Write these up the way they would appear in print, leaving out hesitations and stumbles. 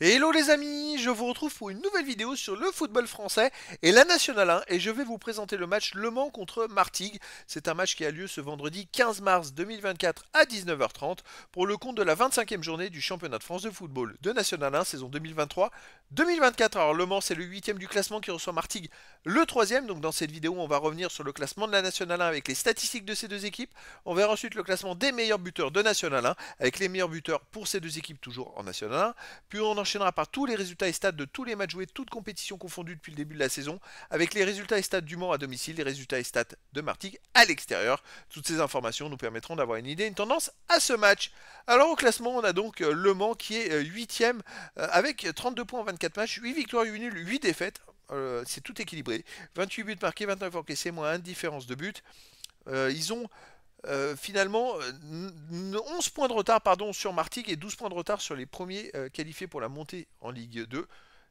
Hello les amis, je vous retrouve pour une nouvelle vidéo sur le football français et la Nationale 1 et je vais vous présenter le match Le Mans contre Martigues. C'est un match qui a lieu ce vendredi 15 mars 2024 à 19h30 pour le compte de la 25e journée du championnat de France de football de Nationale 1 saison 2023-2024. Alors Le Mans c'est le 8e du classement qui reçoit Martigues le 3e, donc dans cette vidéo on va revenir sur le classement de la Nationale 1 avec les statistiques de ces deux équipes. On verra ensuite le classement des meilleurs buteurs de Nationale 1 avec les meilleurs buteurs pour ces deux équipes toujours en Nationale 1. Puis on enchaînera par tous les résultats et stats de tous les matchs joués, toutes compétitions confondues depuis le début de la saison, avec les résultats et stats du Mans à domicile, les résultats et stats de Martigues à l'extérieur. Toutes ces informations nous permettront d'avoir une idée, une tendance à ce match. Alors au classement, on a donc Le Mans qui est 8ème avec 32 points en 24 matchs, 8 victoires, 8 nuls, 8 défaites. C'est tout équilibré. 28 buts marqués, 29 encaissés, moins 1 différence de but. Ils ont finalement 11 points de retard sur Martigues et 12 points de retard sur les premiers qualifiés pour la montée en Ligue 2.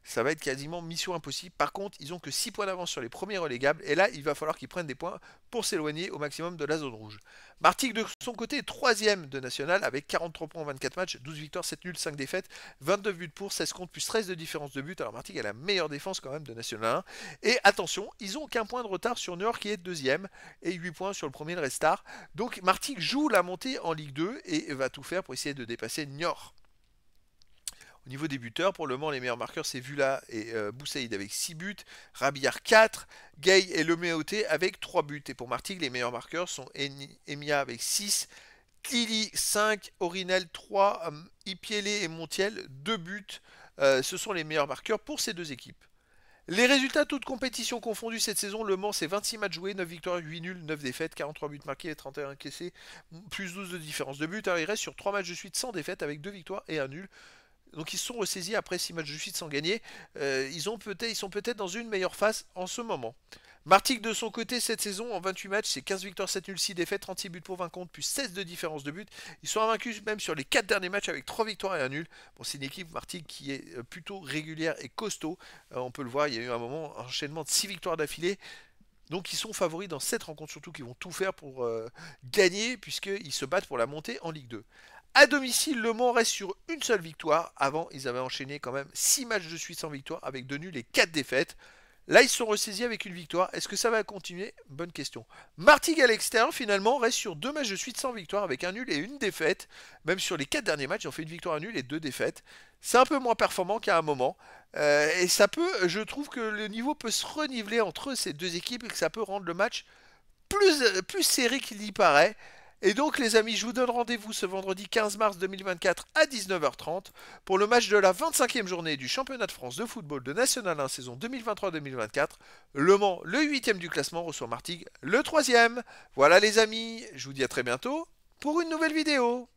Ça va être quasiment mission impossible. Par contre, ils ont que 6 points d'avance sur les premiers relégables. Et là, il va falloir qu'ils prennent des points pour s'éloigner au maximum de la zone rouge. Martigues, de son côté, est 3ème de national avec 43 points en 24 matchs, 12 victoires, 7 nuls, 5 défaites, 29 buts pour, 16 contre, plus 13 de différence de but. Alors Martigues a la meilleure défense quand même de national 1. Et attention, ils ont qu'un point de retard sur Niort qui est 2ème et 8 points sur le premier, le Restart. Donc Martigues joue la montée en Ligue 2 et va tout faire pour essayer de dépasser Niort. Au niveau des buteurs, pour le moment, les meilleurs marqueurs, c'est Vula et Boussaïd avec 6 buts, Rabillard 4, Gay et Leméoté avec 3 buts. Et pour Martigues, les meilleurs marqueurs sont Emia avec 6, Tlili 5, Orinel 3, Ipiele et Montiel 2 buts. Ce sont les meilleurs marqueurs pour ces deux équipes. Les résultats, toutes compétitions confondues cette saison, Le Mans c'est 26 matchs joués, 9 victoires, 8 nuls, 9 défaites, 43 buts marqués et 31 encaissés, plus 12 de différence de but. Alors il reste sur 3 matchs de suite sans défaite avec 2 victoires et 1 nul. Donc ils se sont ressaisis après 6 matchs de suite sans gagner. Ils sont peut-être dans une meilleure phase en ce moment. Martigues de son côté cette saison en 28 matchs, c'est 15 victoires, 7 nuls, 6 défaites, 36 buts pour 20 contre, plus 16 de différence de but. Ils sont invaincus même sur les 4 derniers matchs avec 3 victoires et 1 nul. Bon, c'est une équipe Martigues qui est plutôt régulière et costaud. On peut le voir, il y a eu un moment, un enchaînement de 6 victoires d'affilée. Donc ils sont favoris dans cette rencontre, surtout qu'ils vont tout faire pour gagner, puisqu'ils se battent pour la montée en Ligue 2. À domicile, Le Mans reste sur une seule victoire. Avant, ils avaient enchaîné quand même 6 matchs de suite sans victoire, avec 2 nuls et 4 défaites. Là, ils se sont ressaisis avec une victoire. Est-ce que ça va continuer? Bonne question. Martigues à l'extérieur, finalement, reste sur 2 matchs de suite sans victoire, avec un nul et une défaite. Même sur les 4 derniers matchs, ils ont fait une victoire, un nul et 2 défaites. C'est un peu moins performant qu'à un moment. Et ça peut, je trouve que le niveau peut se reniveler entre ces deux équipes et que ça peut rendre le match plus serré qu'il y paraît. Et donc les amis, je vous donne rendez-vous ce vendredi 15 mars 2024 à 19h30 pour le match de la 25e journée du championnat de France de football de National 1 saison 2023-2024. Le Mans, le 8e du classement, reçoit Martigues, le 3e. Voilà les amis, je vous dis à très bientôt pour une nouvelle vidéo.